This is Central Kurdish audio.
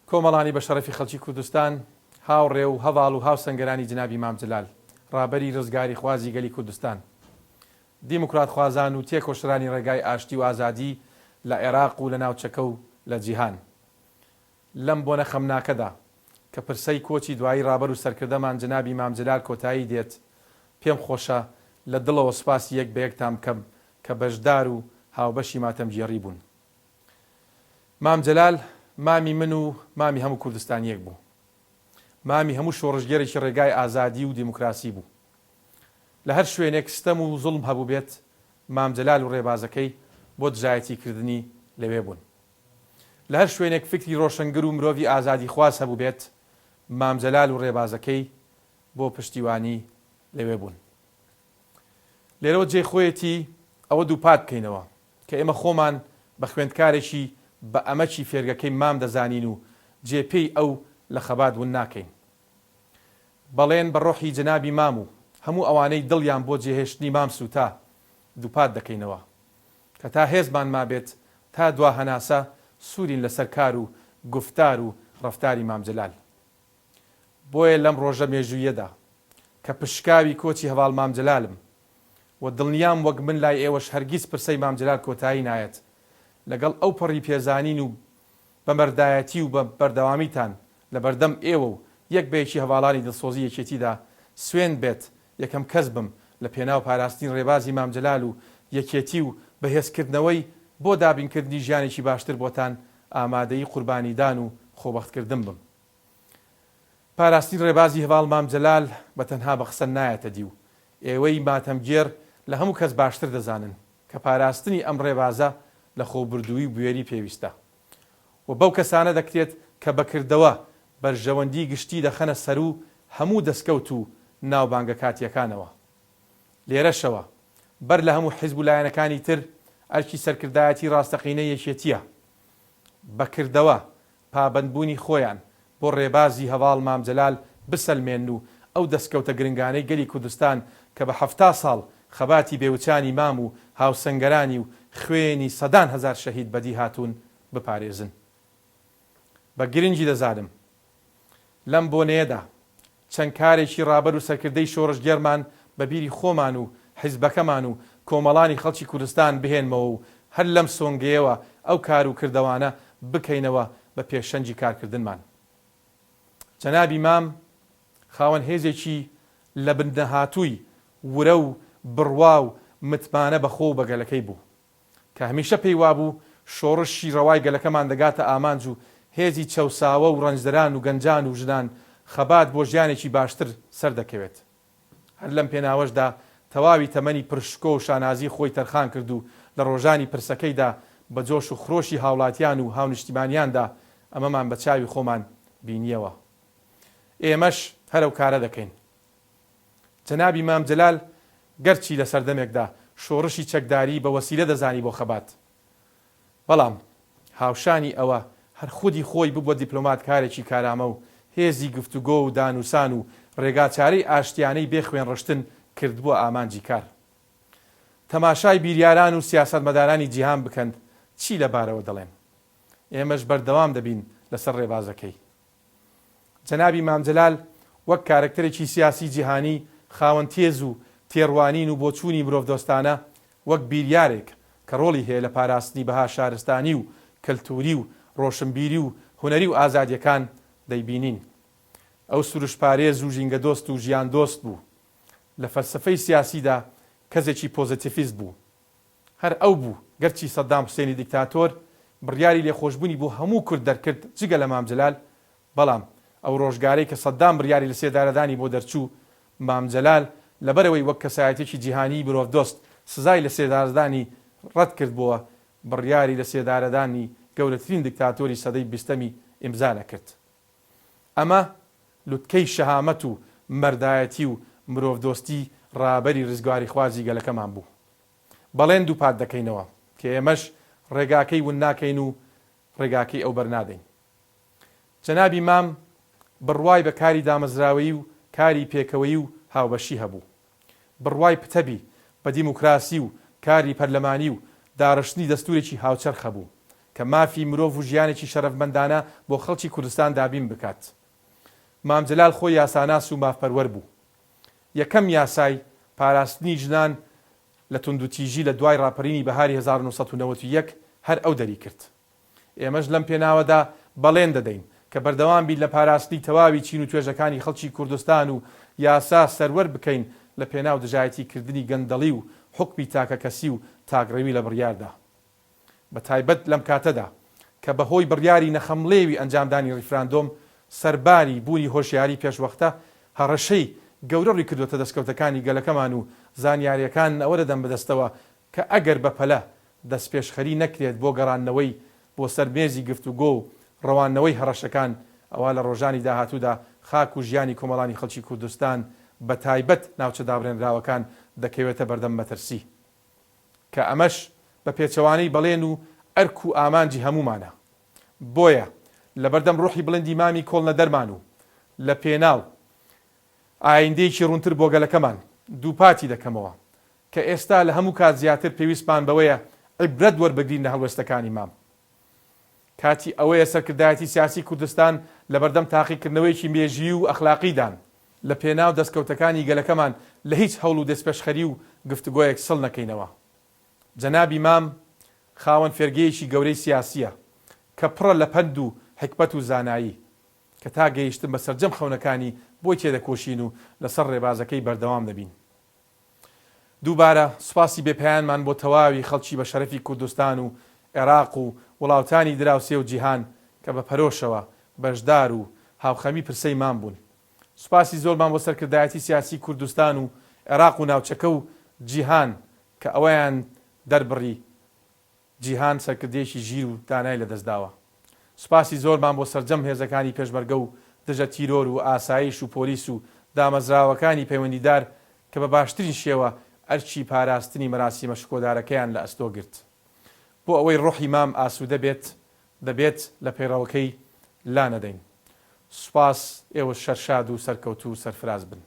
کۆمەڵانی بە شەرەفی خەڵکی کوردستان هاوڕێ و هەواڵ و هاوسەنگەرانی جنابی مام جەلال ڕابەری ڕزگاری خوازی گەلی کوردستان دیموکرات خوازان و تێکۆشرانی ڕێگای ئاشتی و ئازادی لە عێراق و لە ناوچەکە و لە جیهان لەم بۆنە خەمناکەدا کە پرسەی کۆچی دوایی ڕابەر و سەرکردەمان جنابی مام جەلال کۆتایی دێت پێم خۆشە لە دڵەوە سوپاسی یەک بە یەکتان بکەم کە بەشدار و هاوبەشی ماتەمجێڕی بوون. مام جەلال مامی من و مامی هەموو کوردستانیەک بوو، مامی هەموو شۆڕژگەرێکی ڕێگای ئازادی و دیموکراسی بوو. لە هەر شوێنێک ستەم و زوڵم هەبوو بێت مام جەلال و ڕێبازەکەی بۆ دژایەتیکردنی لەوێ بوون. لە هەر شوێنێک فکری ڕۆشنگر و مرۆڤی ئازادی خواز هەبوو بێت مام جەلال و ڕێبازەکەی بۆ پشتیوانی لەوێ بوون. لێرەوە جێ خۆیەتی ئەوە دووپات بکەینەوە کە ئێمە خۆمان بە خوێندکارێکی بە ئەمەچی فێرگەکەی مام دەزانین و جێپێی ئەو لە خەبات ون ناکەین. بەڵێن بە ڕۆحی جنابی مام و هەموو ئەوانەی دڵیان بۆ جێهێشتنی مام سوتا دووپات دەکەینەوە کە تا هێزمان مابێت تا دوا هەناسە سوورین لەسەر کار و گفتار و ڕەفتاری مام جەلال. بۆیە لەم ڕۆژە مێژوویەدا کە پشکاوی کۆچی هەواڵ مام جەلالم و دڵنیام وەک من لای ئێوەش هەرگیز پرسەی مام جەلال کۆتایی نایەت، لەگەڵ ئەو پەڕی پێزانین و بەمەردایەتی و بە بەردەوامیتان لە بەردەم ئێوە و یەک بەیەکی هەواڵانی دڵسۆزی یەکێتیدا سوێن بێت یەکەم کەس بم لە پێناو پاراستنی ڕێبازی مام جەلال و یەکێتی و بەهێزکردنەوەی بۆ دابینکردنی ژیانێکی باشتر بۆتان ئامادەی قوربانیدان و خۆبەختکردن بم. پاراستنی ڕێبازی هەواڵ مام جەلال بە تەنها بە قسە نایەتە دی و ئێوەی ماتەمگێر لە هەموو کەس باشتر دەزانن کە پاراستنی ئەم ڕێبازە لە خۆبردووی بوێری پێویستە و بەو کەسانە دەکرێت کە بەکردەوە بەرژەوەندی گشتی دەخەنە سەر و هەموو دەستکەوت و ناوبانگە کاتیەکانەوە. لێرەشەوە بەر لە هەموو حیزب و لایەنەکانی تر ئەرکی سەرکردایەتی ڕاستەقینەی یەکێتیە بەکردەوە پابەندبوونی خۆیان بۆ ڕێبازی هەواڵ مام جەلال بسەلمێن و ئەو دەستکەوتە گرنگانەی گەلی کوردستان کە بە 70 ساڵ خەباتی بێوچانی مام و هاوسەنگەرانی و خوێنی سەدان هەزار شەهید بەدی هاتوون بپارێزن. بە گرنگی دەزانم لەم بۆنەیەدا چەند کارێکی ڕابەر و سەرکردەی شۆڕژگێرمان بە بیری خۆمان و حیزبەکەمان و کۆمەڵانی خەڵکی کوردستان بهێنمەوە و هەر لەم سۆنگەیەوە ئەو کار و کردەوانە بکەینەوە بە پێشەنجی کارکردنمان. جەنابی مام خاوەن هێزێکی لە بنەهاتووی ورە و بڕوا و متمانە بەخۆ و بەگەلەکەی بوو کە هەمیشە پێی وابوو شۆڕشی ڕەوای گەلەکەمان دەگاتە ئامانج و هێزی چەوساوە و ڕەنجدەران و گەنجان و ژنان خەبات بۆ ژیانێکی باشتر سەردەکەوێت. هەر لەم پێناوەشدا تەواوی تەمەنی پرشکۆ و شانازی خۆی تەرخان کرد و لە ڕۆژانی پرسەکەیدا بە جۆش و خرۆشی هاوڵاتیان و هاونیشتیمانیاندا ئەمەمان بە چاوی خۆمان بینیەوە. ئێمەش هەرەو کارە دەکەین. جەنابی مام جەلال گەرچی لە سەردەمێکدا شۆڕشی چەکداری بە وەسیلە دەزانی بۆ خەبات، بەڵام هاوشانی ئەوە هەر خودی خۆی ببووە دیپلۆمات کارێکی کارامە و هێزی گفتوگۆ و دانووسان و ڕێگاچارەی ئاشتیانەی بێخوێن ڕشتن کردبووە ئامانجی کار. تەماشای بیریاران و سیاسەتمەدارانی جیهان بکەن چی لەبارەوە دەڵێن. ئێمەش بەردەوام دەبین لەسەر ڕێبازەکەی. جەنابی مام جەلال وەک کارکتەرێکی سیاسی جیهانی خاوەن تێز و تێڕوانین و بۆچوونی مرۆڤ دۆستانە وەک بیریارێک کە ڕۆڵی هەیە لە پاراستنی بەها شارستانی و کەلتوری و ڕۆشنبیری و هونەری و ئازادیەکان دەیبینین. ئەو سروش پارێز و ژینگە دۆست و ژیان دۆست بوو. لە فەلسەفەی سیاسیدا کەسێکی پۆزیتیڤیست بوو. هەر ئەو بوو گەرچی سەدام حوسێنی دیکتاتۆر بڕیاری لێخۆشبوونی بۆ هەموو کورد دەرکرد جگە لە مام جەلال، بەڵام ئەو ڕۆژگارەی کە سەدام بڕیاری لە سێدارەدانی بۆ دەرچوو مام جەلال لەبەرەوەی وەک کەسایەتێکی جیهانی مرۆڤ دۆست سزای لە سێدارەدانی ڕەت کردبووە بڕیاری لە سێدارەدانی گەورەترین دیکتاتۆری سەدەی بیستەمی ئیمزا نەکرد. ئەمە لوتکەی شەهامەت و مەردایەتی و مرۆڤ دۆستی ڕابەری ڕزگاری خوازی گەلەکەمان بوو. بەڵێن دووپات دەکەینەوە کە ئێمەش ڕێگاکەی ون ناکەین و ڕێگاکەی ئەو بەرنادەین. جەنابی مام بڕوای بە کاری دامەزراوەی و کاری پێکەوەی و هاوبەشی هەبوو. بڕوای پتەبی بە دیموکراسی و کاری پەرلەمانی و داڕشتنی دەستورێکی هاوچەرخە بوو کە مافی مرۆڤ و ژیانێکی شەرەفمەندانە بۆ خەڵکی کوردستان دابین بکات. مام جەلال خۆی یاساناس و مافپەروەر بوو. یەکەم یاسای پاراستنی ژنان لە توندوتیژی لە دوای ڕاپەرینی بەهاری 1991 هەر ئەو دەری کرد. ئێمەش لەم پێناوەدا بەڵێن دەدەین کە بەردەوام بین لە پاراستنی تەواوی چین و توێژەکانی خەڵکی کوردستان و یاسا سەروەر بکەین لە پێناو دژایەتیکردنی گەندەڵی و حوکمی تاکەکەسی و تاگڕەوی لە بڕیاردا. بە تایبەت لەم کاتەدا کە بەهۆی بڕیاری نەخەمڵێوی ئەنجامدانی ڕیفراندۆم سەرباری بوونی هۆشیاری پێشوەختە هەڕەشەی گەورە ڕووی کردوتە دەستکەوتەکانی گەلەکەمان و زانیاریەکان ئەوە دەدەن بەدەستەوە کە ئەگەر بەپەلە دەستپێشخەری نەکرێت بۆ گەڕانەوەی بۆ سەرمێزی گفتوگۆ و ڕەوانەوەی هەڕەشەکان ئەوە لە ڕۆژانی داهاتوودا خاک و ژیانی کۆمەڵانی خەڵکی کوردستان بە تایبەت ناوچە دابڕێنراوەکان دەکەوێتە بەردەم مەترسی کە ئەمەش بە پێچەوانەی بەڵێن و ئەرک و ئامانجی هەمومانە. بۆیە لە بەردەم ڕۆحی بڵندی مامی کۆڵنە دەرمان و لە پێناو ئایندەیەکی ڕوونتر بۆ گەلەکەمان دووپاتی دەکەمەوە کە ئێستا لە هەموو کات زیاتر پێویستمان بەوەیە عیبرەت وەربگرین لە هەڵوێستەکانی مام. کاتی ئەوەیە سەرکردایەتی سیاسی کوردستان لە بەردەم تاقیکردنەوەیکی مێژویی و ئەخلاقیدان لە پێناو دەستکەوتەکانی گەلەکەمان لە هیچ هەوڵ و دەستپێشخەری و گفتوگۆیەک سڵ نەکەینەوە. جەنابی مام خاوەن فێرگەیەکی گەورەی سیاسیە کە پڕە لە پەند و حکمەت و زانایی کە تا گەیشتن بە سەرجەم خەونەکانی بۆی تێدەکۆشین و لەسەر ڕێبازەکەی بەردەوام دەبین. دووبارە سوپاسی بێپەیانمان بۆ تەواوی خەڵکی بە شەرەفی کوردستان و عێراق و وڵاتانی دراوسێ و جیهان کە بە پەرۆشەوە بەشدار و هاوخەمی پرسەی مام بوون. سوپاسی زۆرمان بۆ سەرکردایەتی سیاسی کوردستان و عێراق و ناوچەکە و جیهان کە ئەوەیان دەربڕی جیهان سەرکردێکی ژیر و دانای لەدەستداوە. سوپاسی زۆرمان بۆ سەرجەم هێزەکانی پێشمەرگە و دژە تیرۆر و ئاسایش و پۆلیس و دامەزراوەکانی پەیوەندیدار کە بە باشترین شێوە ئەرچی پاراستنی مەراسیمە شکۆدارەکەیان لە ئەستۆ گرت. بۆ ئەوەی ڕۆحی مام ئاسوودە بێت دەبێت لە پەیڕەوەکەی لا نەدەین. سوپاس، ئێوە شەرشاد و سەرکەوتو و سەرفراز بن.